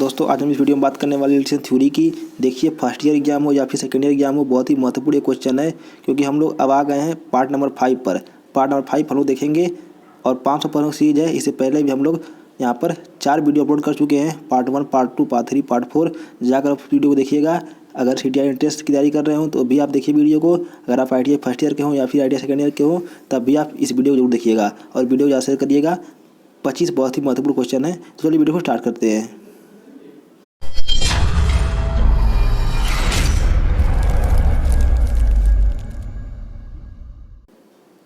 दोस्तों आज हम इस वीडियो में बात करने वाले हैं थ्योरी की। देखिए फर्स्ट ईयर एग्जाम हो या फिर सेकेंड ईयर एग्जाम हो, बहुत ही महत्वपूर्ण ये क्वेश्चन है, क्योंकि हम लोग अब आ गए हैं पार्ट नंबर 5 पर। पार्ट नंबर 5 हम लोग देखेंगे और 500 पढ़ों सीरीज है। इससे पहले भी हम लोग यहाँ पर 4 वीडियो अपलोड कर चुके हैं, पार्ट 1, पार्ट 2, पार्ट 3, पार्ट 4। जाकर आप वीडियो को देखिएगा। अगर CTI इंट्रेंस की तैयारी कर रहे हो तो भी आप देखिए वीडियो को। अगर आप ITI फर्स्ट ईयर के हो या फिर ITI सेकेंड ईयर के हो तब भी आप इस वीडियो को जरूर देखिएगा और वीडियो ज़्यादा शेयर करिएगा। 25 बहुत ही महत्वपूर्ण क्वेश्चन है, तो चलिए वीडियो को स्टार्ट करते हैं।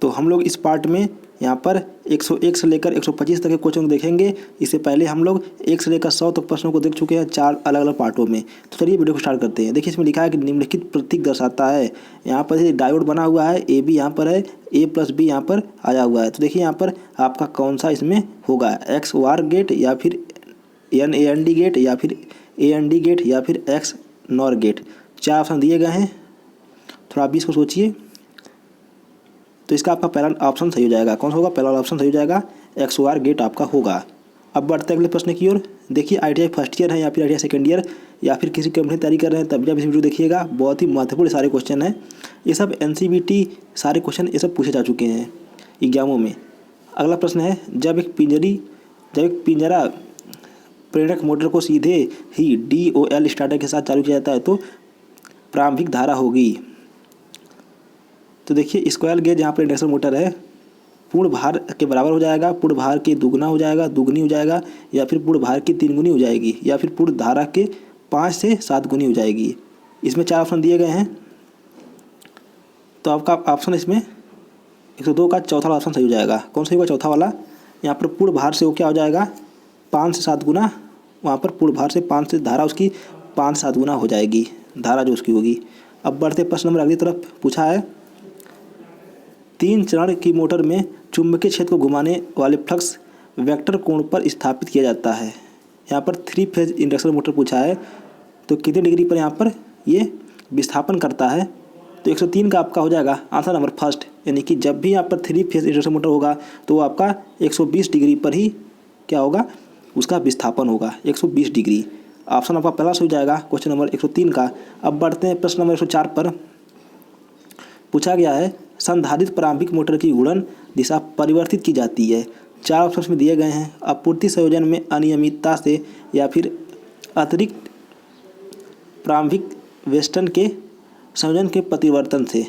तो हम लोग इस पार्ट में यहाँ पर 101 से लेकर 125 तक के क्वेश्चन देखेंगे। इससे पहले हम लोग 1 से लेकर 100 तक प्रश्नों को देख चुके हैं 4 अलग अलग पार्टों में। तो चलिए वीडियो को स्टार्ट करते हैं। देखिए इसमें लिखा है कि निम्नलिखित प्रतीक दर्शाता है। यहाँ पर डायोड बना हुआ है, AB यहाँ पर है, A+B यहाँ पर आया हुआ है। तो देखिए यहाँ पर आपका कौन सा इसमें होगा, XOR गेट या फिर NAND गेट या फिर AND गेट या फिर XNOR गेट। 4 ऑप्शन दिए गए हैं, थोड़ा आप इसको सोचिए। तो इसका आपका पहला ऑप्शन सही हो जाएगा। कौन सा होगा? पहला ऑप्शन सही हो जाएगा, XOR गेट आपका होगा। अब बढ़ते हैं अगले प्रश्न की ओर। देखिए ITI फर्स्ट ईयर है या फिर ITI सेकेंड ईयर या फिर किसी कंपनी की तैयारी कर रहे हैं तब भी आप इस वीडियो देखिएगा। बहुत ही महत्वपूर्ण सारे क्वेश्चन हैं। ये सब NCVT सारे क्वेश्चन ये सब पूछे जा चुके हैं एग्जामों में। अगला प्रश्न है, जब एक पिंजरा प्रेरक मोटर को सीधे ही DOL स्टार्टर के साथ चालू किया जाता है तो प्रारंभिक धारा होगी। तो देखिए स्क्वायर गेज यहाँ पर इंडक्शन मोटर है, पूर्ण भार के बराबर हो जाएगा, पूर्ण भार के दुगना हो जाएगा, दुगनी हो जाएगा, या फिर पूर्ण भार की 3 गुनी हो जाएगी, या फिर पूर्ण धारा के 5 से 7 गुनी हो जाएगी। इसमें 4 ऑप्शन दिए गए हैं। तो आपका ऑप्शन इसमें 102 का चौथा ऑप्शन सही हो जाएगा। कौन सा होगा? चौथा वाला। यहाँ पर पूर्ण भार से वो क्या हो जाएगा, 5 से 7 गुना। वहाँ पर पूर्ण भार से 5 से धारा उसकी 5 से 7 गुना हो जाएगी, धारा जो उसकी होगी। अब बढ़ते प्रश्न नंबर अगली तरफ। पूछा है 3 चरण की मोटर में चुंबकीय क्षेत्र को घुमाने वाले फ्लक्स वेक्टर कोण पर स्थापित किया जाता है। यहाँ पर 3 फेज इंडक्शन मोटर पूछा है, तो कितने डिग्री पर यहाँ पर ये विस्थापन करता है? तो 103 का आपका हो जाएगा आंसर नंबर फर्स्ट। यानी कि जब भी यहाँ पर 3 फेज इंडक्शन मोटर होगा तो आपका 120 डिग्री पर ही क्या होगा, उसका विस्थापन होगा, 120 डिग्री। ऑप्शन आपका पहला सही हो जाएगा क्वेश्चन नंबर 103 का। अब बढ़ते हैं प्रश्न नंबर 104 पर। पूछा गया है, संधारित प्रारंभिक मोटर की घूर्णन दिशा परिवर्तित की जाती है। 4 ऑप्शन में दिए गए हैं, आपूर्ति संयोजन में अनियमितता से, या फिर अतिरिक्त प्रारंभिक वेस्टन के संयोजन के परिवर्तन से,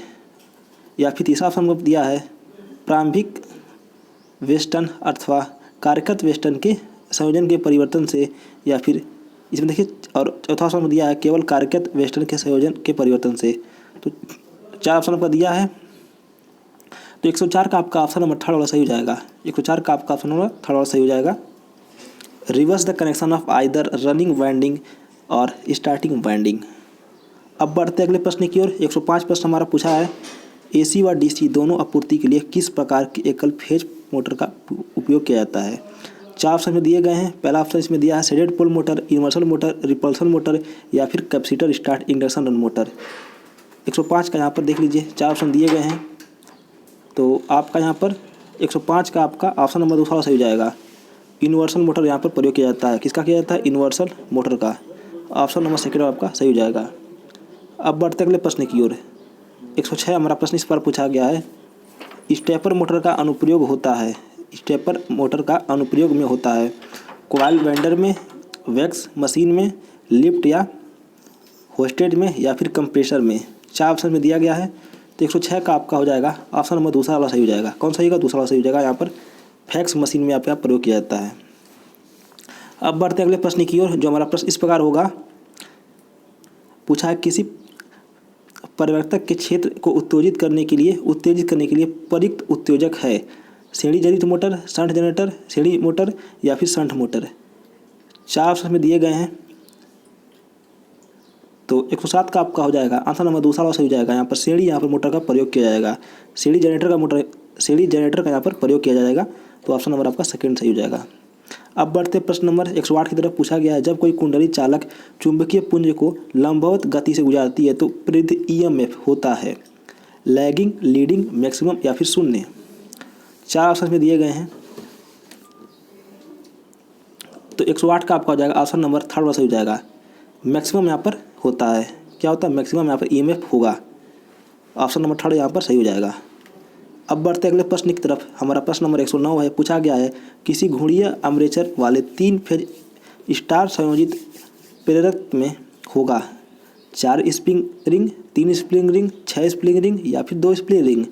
या फिर तीसरा ऑप्शन में दिया है प्रारंभिक वेस्टन अथवा कार्यरत वेस्टन के संयोजन के परिवर्तन से, या फिर इसमें देखिए और चौथा ऑप्शन में दिया है केवल कार्यरत वेस्टन के संयोजन के परिवर्तन से। तो 4 ऑप्शन पर दिया है, तो 104 का आपका ऑप्शन नंबर थर्ड वाला सही हो जाएगा। 104 का आपका ऑप्शन नंबर थर्ड वाला सही हो जाएगा। Reverse the connection of either running winding और स्टार्टिंग वाइंडिंग। अब बढ़ते अगले प्रश्न की ओर। 105 प्रश्न हमारा पूछा है, AC व DC दोनों आपूर्ति के लिए किस प्रकार की एकल फेज मोटर का उपयोग किया जाता है? 4 ऑप्शन में दिए गए हैं। पहला ऑप्शन इसमें दिया है shaded pole motor, universal motor, repulsion motor, या फिर capacitor start induction run motor. 105 का यहाँ पर देख लीजिए 4 ऑप्शन दिए गए हैं। तो आपका यहाँ पर 105 का आपका ऑप्शन नंबर दूसरा सही हो जाएगा। यूनिवर्सल मोटर यहाँ पर प्रयोग किया जाता है। किसका किया जाता है? यूनिवर्सल मोटर का। ऑप्शन नंबर सेकंड आपका सही हो जाएगा। अब बढ़ते अगले प्रश्न की ओर। 106 हमारा प्रश्न इस पर पूछा गया है, स्टेपर मोटर का अनुप्रयोग होता है। स्टेपर मोटर का अनुप्रयोग में होता है कॉइल वेंडर में, वैक्स मशीन में, लिफ्ट या होस्टेज में, या फिर कंप्रेसर में। 4 ऑप्शन में दिया गया है। तो 106 का आपका हो जाएगा ऑप्शन नंबर दूसरा वाला सही हो जाएगा। कौन सही होगा? दूसरा वाला सही हो जाएगा। यहाँ पर फैक्स मशीन में आपका प्रयोग किया जाता है। अब बढ़ते अगले प्रश्न की ओर, जो हमारा प्रश्न इस प्रकार होगा। पूछा है किसी परिवर्तक के क्षेत्र को उत्तेजित करने के लिए प्रयुक्त उत्तेजक है। श्रेणी जनित मोटर, शंट जनरेटर, श्रेणी मोटर, या फिर शंट मोटर। 4 ऑप्शन में दिए गए हैं। तो 107 का आपका हो जाएगा आंसर नंबर दूसरा वाला सही हो जाएगा। यहाँ पर श्रेणी यहाँ पर मोटर का प्रयोग किया जाएगा। श्रेणी जनरेटर का यहाँ पर प्रयोग किया जाएगा। तो ऑप्शन नंबर आपका सेकंड सही हो जाएगा। अब बढ़ते प्रश्न नंबर 108 की तरफ। पूछा गया है, जब कोई कुंडली चालक चुंबकीय पुंज को लंबवत गति से गुजारती है तो प्रेरित EMF होता है लैगिंग, लीडिंग, मैक्सिमम, या फिर शून्य। 4 ऑप्शन में दिए गए हैं। तो 108 का आपका हो जाएगा ऑप्शन नंबर थर्ड वाला सही हो जाएगा। मैक्सिमम यहाँ पर होता है, क्या होता है, मैक्सिमम यहाँ पर ईएमएफ होगा। ऑप्शन नंबर थर्ड यहाँ पर सही हो जाएगा। अब बढ़ते अगले प्रश्न की तरफ। हमारा प्रश्न नंबर 109 है। पूछा गया है किसी घुंडीय आर्मेचर वाले 3 फेज स्टार संयोजित प्रेरक में होगा 4 spring ring, 3 spring ring, 6 spring ring या फिर 2 स्प्रिंग रिंग।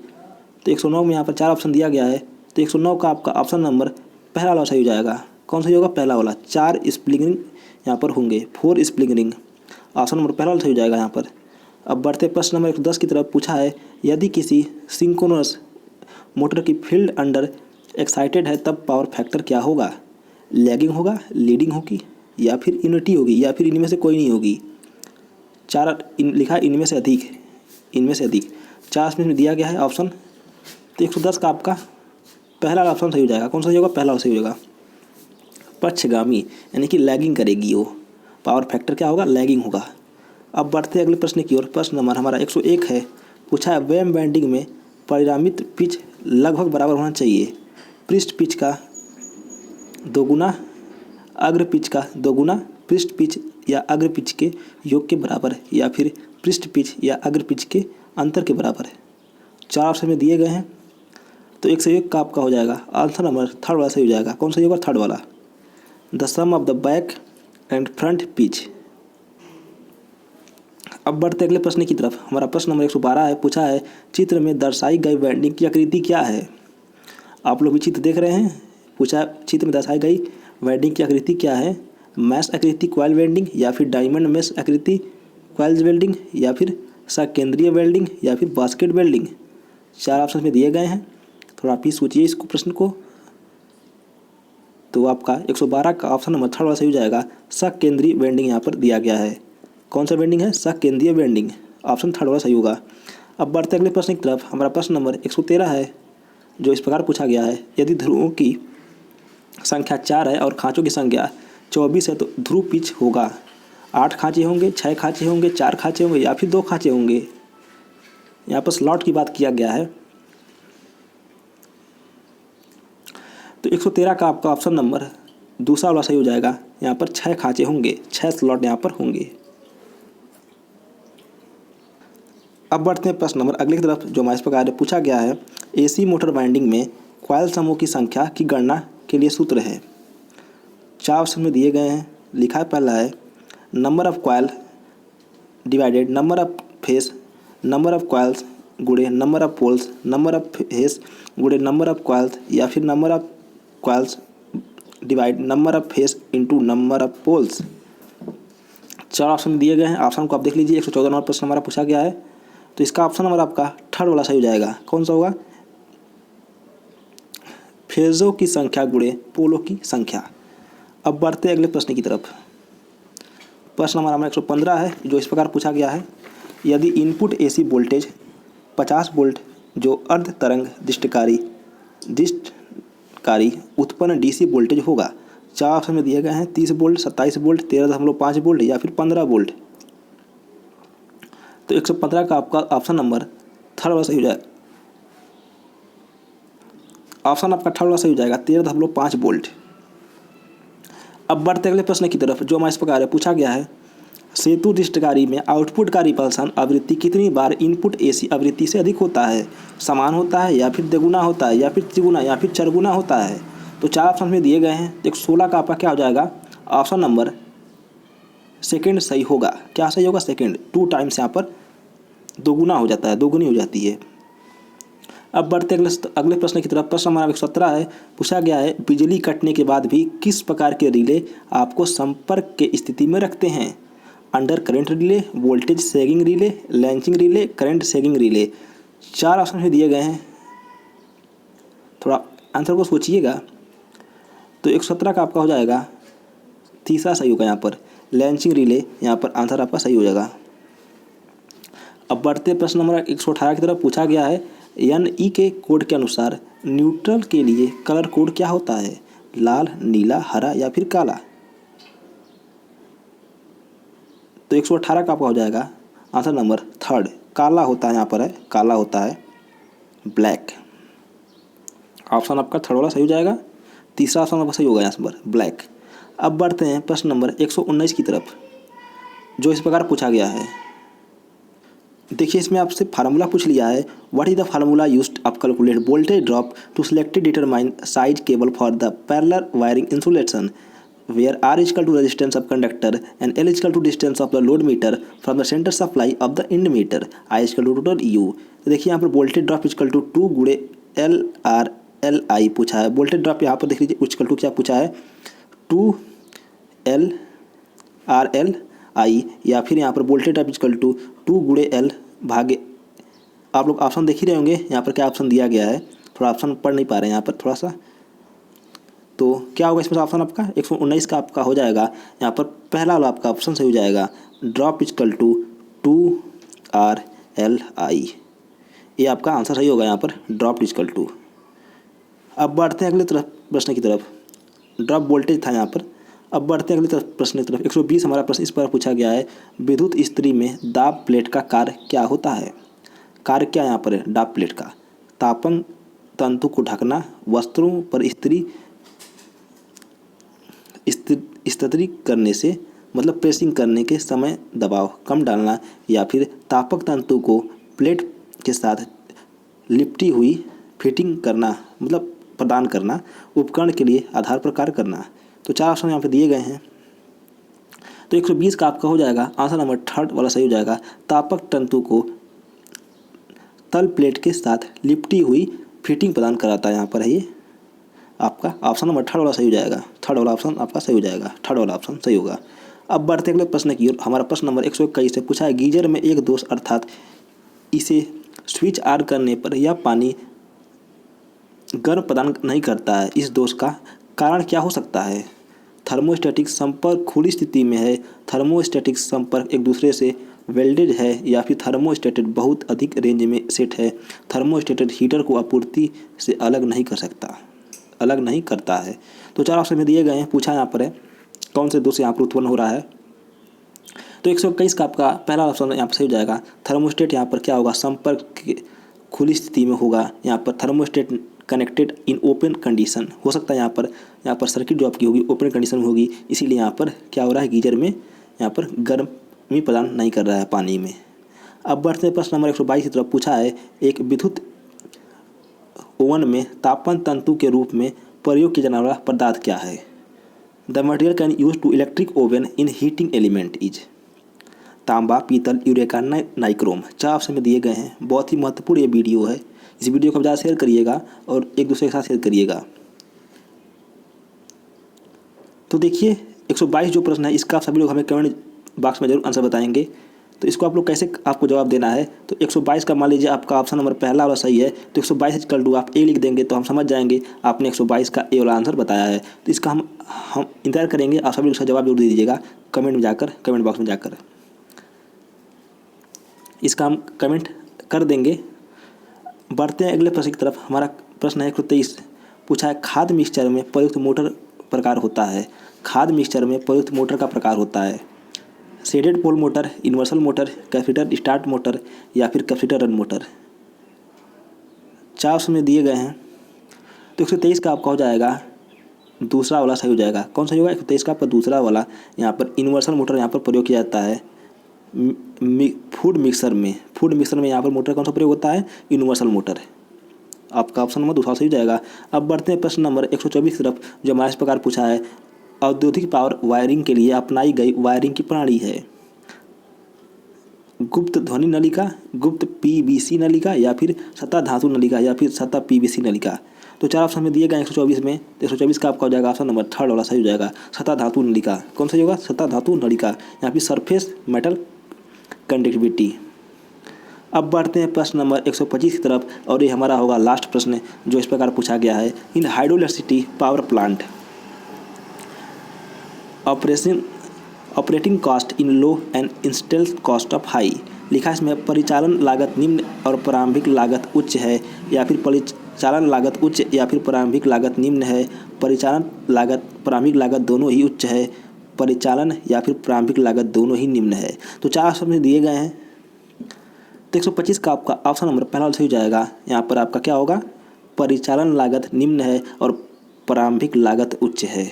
तो 109 में यहाँ पर 4 ऑप्शन दिया गया है। तो 109 का आपका ऑप्शन नंबर पहला वाला सही हो जाएगा। कौन सा होगा, पहला वाला। 4 स्प्रिंग रिंग यहाँ पर होंगे, 4 स्प्रिंग रिंग। ऑप्शन नंबर पहला वाला सही हो जाएगा यहाँ पर। अब बढ़ते प्रश्न नंबर 110 की तरफ। पूछा है यदि किसी सिंक्रोनस मोटर की फील्ड अंडर एक्साइटेड है तब पावर फैक्टर क्या होगा, लैगिंग होगा, लीडिंग होगी या फिर यूनिटी होगी या फिर इनमें से कोई नहीं होगी। लिखा है इनमें से अधिक, इनमें से अधिक 4 में दिया गया है ऑप्शन। तो 110 का आपका पहला ऑप्शन सही हो जाएगा। कौन सा सही होगा, पहला सही होगा। पक्षगामी यानी कि लैगिंग करेगी वो, पावर फैक्टर क्या होगा, लैगिंग होगा। अब बढ़ते अगले प्रश्न की ओर। प्रश्न नंबर हमारा 101 है। पूछा है वेव बैंडिंग में परिणामित पिच लगभग बराबर होना चाहिए। पृष्ठ पिच का दोगुना, अग्र पिच का दोगुना, पृष्ठ पिच या अग्र पिच के योग के बराबर या फिर पृष्ठ पिच या अग्र पिच के अंतर के बराबर है। 4 ऑप्शन में दिए गए हैं। तो 101 का आपका हो जाएगा आंसर नंबर थर्ड वाला सही हो जाएगा। कौन सा होगा, थर्ड वाला। The sum of the back and front pitch. अब बढ़ते अगले प्रश्न की तरफ। हमारा प्रश्न नंबर 112 है। पूछा है चित्र में दर्शाई गई बैंडिंग की आकृति क्या है। आप लोग भी चित्र देख रहे हैं। पूछा है चित्र में दर्शाई गई वेल्डिंग की आकृति क्या है, मैश आकृति क्वाइल वेल्डिंग या फिर डायमंड मैश आकृति क्वाइल वेल्डिंग या फिर सकेंद्रीय वेल्डिंग या फिर बास्केट वेल्डिंग। 4 ऑप्शन में दिए गए हैं। थोड़ा आप ही सोचिए इसको, प्रश्न को। तो आपका 112 का ऑप्शन नंबर थर्ड वाला सही हो जाएगा। सकेंद्रीय वेल्डिंग यहाँ पर दिया गया है। कौन सा वेल्डिंग है, सकेंद्रीय वेल्डिंग। ऑप्शन थर्ड वाला सही होगा। अब बढ़ते अगले प्रश्न की तरफ। हमारा प्रश्न नंबर 113 है, जो इस प्रकार पूछा गया है यदि ध्रुवों की संख्या 4 है और खांचों की संख्या 24 है तो ध्रुव पिच होगा 8 खांचे होंगे, 6 खांचे होंगे, 4 खांचे होंगे या फिर 2 खांचे होंगे। यहाँ पर स्लॉट की बात किया गया है। तो 113 का आपका ऑप्शन नंबर दूसरा वाला सही हो जाएगा। यहाँ पर 6 खांचे होंगे, 6 स्लॉट यहाँ पर होंगे। अब बढ़ते हैं प्रश्न नंबर अगले की तरफ, जो हमारे इस प्रकार पूछा गया है एसी मोटर वाइंडिंग में कॉइल समूह की संख्या की गणना के लिए सूत्र है। 4 ऑप्शन में दिए गए हैं। लिखा है पहला है number of coil divided number of phase, number of coils गुणे number of poles, number of phase गुणे नंबर ऑफ कॉइल्स या फिर number of coils divide number of phase into number of poles. 4 option दिए गए हैं। Option को आप देख लीजिए। 114 नंबर प्रश्न हमारा पूछा गया है। तो इसका ऑप्शन नंबर आपका थर्ड वाला सही हो जाएगा। कौन सा होगा, फेजों की संख्या गुणे पोलों की संख्या। अब बढ़ते अगले प्रश्न की तरफ। प्रश्न नंबर हमारा 115 है, जो इस प्रकार पूछा गया है यदि इनपुट एसी वोल्टेज 50 वोल्ट जो अर्ध तरंग दृष्टकारी उत्पन्न डीसी वोल्टेज होगा। 4 ऑप्शन में दिए गए हैं 30 वोल्ट, 27 वोल्ट, 13.5 वोल्ट या फिर 15 वोल्ट। तो 115 का आपका ऑप्शन नंबर थर्ड वाला सही हो जाएगा। ऑप्शन आपका थर्ड वाला सही हो जाएगा 13.5 वोल्ट। अब बढ़ते अगले प्रश्न की तरफ, जो हमारे इस प्रकार पूछा गया है सेतु दृष्टकारी में आउटपुट का रिपल्सन आवृत्ति कितनी बार इनपुट एसी आवृत्ति से अधिक होता है, समान होता है या फिर द्विगुना होता है या फिर त्रिगुना या फिर चरगुना होता है। तो 4 ऑप्शन में दिए गए हैं। 116 का आपका क्या हो जाएगा, ऑप्शन नंबर सेकंड सही होगा। क्या सही होगा, सेकंड। 2 टाइम्स यहाँ पर दोगुना हो जाता है, दोगुनी हो जाती है। अब बढ़ते अगले प्रश्न की तरफ। प्रश्न हमारा 117 है। पूछा गया है बिजली कटने के बाद भी किस प्रकार के रिले आपको संपर्क के स्थिति में रखते हैं, under current relay, voltage sagging relay, latching relay, current sagging relay. 4 option में दिए गए हैं। थोड़ा आंसर को सोचिएगा। तो 117 का आपका हो जाएगा तीसरा सही होगा यहाँ पर, लैंचिंग रिले। यहाँ पर आंसर आपका सही हो जाएगा। अब बढ़ते प्रश्न नंबर 118 की तरफ। पूछा गया है NE के कोड के अनुसार न्यूट्रल के लिए कलर कोड क्या होता है, लाल, नीला, हरा या फिर काला। तो 118 का आपका हो जाएगा आंसर नंबर थर्ड, काला होता है। यहाँ पर है काला होता है, ब्लैक। ऑप्शन आपका थर्ड वाला सही हो जाएगा। तीसरा ऑप्शन आपका सही होगा यहाँ पर ब्लैक। अब बढ़ते हैं प्रश्न नंबर 119 की तरफ, जो इस प्रकार पूछा गया है। देखिए इसमें आपसे फार्मूला पूछ लिया है, what is the formula used of calculate voltage drop to selected determine size cable for the parallel wiring insulation where R is equal to resistance of conductor and L is equal to distance of the load meter from the center supply of the end meter, I is equal to total U। तो देखिए यहाँ पर voltage drop equal to 2 गुणे L R L आई पूछा है। Voltage drop यहाँ पर देख लीजिए इक्वल टू क्या पूछा है, 2 एल आर एल आई, या फिर यहाँ पर वोल्टेज ड्रॉप इक्वल टू 2 गुणे एल भागे, आप लोग ऑप्शन देख ही रहे होंगे यहाँ पर क्या ऑप्शन दिया गया है, थोड़ा ऑप्शन पढ़ नहीं पा रहे हैं यहाँ पर थोड़ा सा, तो क्या होगा इसमें ऑप्शन आपका 119 का आपका हो जाएगा, यहाँ पर पहला वाला आपका ऑप्शन सही हो जाएगा, drop equal to 2 R L I, ये आपका आंसर सही होगा यहाँ पर, ड्रॉप इक्वल टू। अब बढ़ते हैं अगले तरफ प्रश्न की तरफ, ड्रॉप वोल्टेज था यहाँ पर। अब बढ़ते हैं अगले तरफ प्रश्न की तरफ। 120 हमारा प्रश्न इस पर पूछा गया है, विद्युत इस्त्री में दाब प्लेट का कार्य क्या होता है। कार्य क्या यहाँ पर है दाब प्लेट का, तापन तंतु को ढकना, वस्त्रों पर स्थिरीकरण करने से मतलब प्रेसिंग करने के समय दबाव कम डालना, या फिर तापक तंतु को प्लेट के साथ लिपटी हुई फिटिंग करना मतलब प्रदान करना, उपकरण के लिए आधार पर कार्य करना। तो 4 ऑप्शन यहाँ पे दिए गए हैं। तो 120 का आपका हो जाएगा आंसर नंबर 3 वाला सही हो जाएगा, तापक तंतु को तल प्लेट के साथ लिपटी हुई फिटिंग प्रदान कराता है। यहाँ पर है ये आपका ऑप्शन नंबर 3 वाला सही हो जाएगा, 3 वाला ऑप्शन आपका सही हो जाएगा, 3 वाला ऑप्शन सही होगा। अब बढ़ते अगले प्रश्न की ओर। हमारा प्रश्न नंबर 121 से पूछा है, गीजर में एक दोष अर्थात इसे स्विच ऑन करने पर यह पानी गर्म प्रदान नहीं करता है, इस दोष का कारण क्या हो सकता है। थर्मोस्टैटिक संपर्क खुली स्थिति में है, थर्मोस्टैटिक संपर्क एक दूसरे से वेल्डेड है, या फिर थर्मोस्टेट बहुत अधिक रेंज में सेट है, थर्मोस्टेट हीटर को आपूर्ति से अलग नहीं करता है। तो 4 ऑप्शन में दिए गए हैं, पूछा यहाँ पर है कौन से दोष यहाँ पर उत्पन्न हो रहा है। तो 121 का आपका पहला ऑप्शन यहाँ पर सही हो जाएगा, थर्मोस्टेट यहाँ पर क्या होगा संपर्क खुली स्थिति में होगा, यहाँ पर thermostat connected in open condition हो सकता है, यहाँ पर सर्किट जो आपकी होगी ओपन कंडीशन में होगी, इसीलिए यहाँ पर क्या हो रहा है गीजर में यहाँ पर गर्मी प्रदान नहीं कर रहा है पानी में। अब बढ़ते हैं प्रश्न नंबर 122 की तरफ। पूछा है, एक विद्युत ओवन में तापन तंतु के रूप में प्रयोग किया जाने वाला पदार्थ क्या है। The material can use to electric oven in heating element is तांबा, पीतल, यूरेका, नाइक्रोम। 4 ऑप्शन में दिए गए हैं। बहुत ही महत्वपूर्ण ये वीडियो है, इस वीडियो को ज़्यादा शेयर करिएगा और एक दूसरे के साथ शेयर करिएगा। तो देखिए 122 जो प्रश्न है इसका सभी लोग हमें कमेंट बॉक्स में जरूर आंसर बताएंगे। तो इसको आप लोग कैसे आपको जवाब देना है, तो 122 का मान लीजिए आपका ऑप्शन नंबर पहला वाला सही है, तो 122 इक्वल टू आप ए लिख देंगे तो हम समझ जाएंगे आपने 122 का ए वाला आंसर बताया है। तो इसका हम इंतजार करेंगे, आप सभी लोग इसका जवाब जरूर दे दीजिएगा कमेंट बॉक्स में जाकर इसका हम कमेंट कर देंगे। बढ़ते हैं अगले प्रश्न की तरफ। हमारा प्रश्न है 123। पूछा है, खाद मिक्सचर में प्रयुक्त मोटर प्रकार होता है। खाद मिक्सचर में प्रयुक्त मोटर का प्रकार होता है shaded pole motor, universal motor, capacitor start motor, या फिर कैपेसिटर रन मोटर। 4 ऑप्शन में दिए गए हैं। तो 123 का आपका हो जाएगा दूसरा वाला सही हो जाएगा। कौन सा होगा 123 का आपका दूसरा वाला। यहाँ पर यूनिवर्सल मोटर यहाँ पर प्रयोग किया जाता है फूड मिक्सर में यहाँ पर मोटर कौन सा प्रयोग होता है यूनिवर्सल मोटर। आपका ऑप्शन नंबर दूसरा सही हो जाएगा। अब बढ़ते हैं प्रश्न नंबर 124 की तरफ, जो हमारे इस प्रकार पूछा है, औद्योगिक पावर वायरिंग के लिए अपनाई गई वायरिंग की प्रणाली है गुप्त ध्वनि नलिका, गुप्त पीवीसी नलिका, या फिर सतह धातु नलिका, या फिर सतह पीवीसी नलिका। तो 4 ऑप्शन में दिए गए 124 में। 124 का आपका हो जाएगा ऑप्शन नंबर 3 वाला सही हो जाएगा, सतह धातु नलिका। कौन सा होगा सतह धातु नलिका, यहाँ फिर सरफेस मेटल कंडक्टिविटी। अब बढ़ते हैं प्रश्न नंबर 125 की तरफ, और ये हमारा होगा लास्ट प्रश्न, जो इस प्रकार पूछा गया है, in hydroelectricity power plant operating cost in low and install cost of high. लिखा है इसमें परिचालन लागत निम्न और प्रारंभिक लागत उच्च है, या फिर परिचालन लागत उच्च या फिर प्रारंभिक लागत निम्न है, परिचालन लागत प्रारंभिक लागत दोनों ही उच्च है, परिचालन या फिर प्रारंभिक लागत दोनों ही निम्न है। तो 4 ऑप्शन दिए गए हैं। तो 125 का आपका ऑप्शन नंबर पहला सही हो जाएगा। यहाँ पर आपका क्या होगा परिचालन लागत निम्न है और प्रारंभिक लागत उच्च है।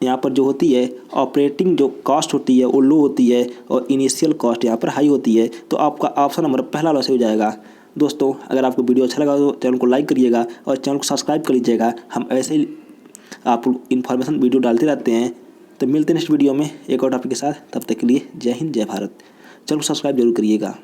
यहाँ पर जो होती है ऑपरेटिंग जो कॉस्ट होती है वो लो होती है और इनिशियल कॉस्ट यहाँ पर हाई होती है। तो आपका ऑप्शन नंबर पहला वाला सही हो जाएगा। दोस्तों अगर आपको वीडियो अच्छा लगा तो चैनल को लाइक करिएगा और चैनल को सब्सक्राइब कर लीजिएगा। हम ऐसे ही आप इन्फॉर्मेशन वीडियो डालते रहते हैं। तो मिलते हैं नेक्स्ट वीडियो में एक और टॉपिक के साथ। तब तक के लिए जय हिंद जय भारत। चैनल को सब्सक्राइब जरूर करिएगा।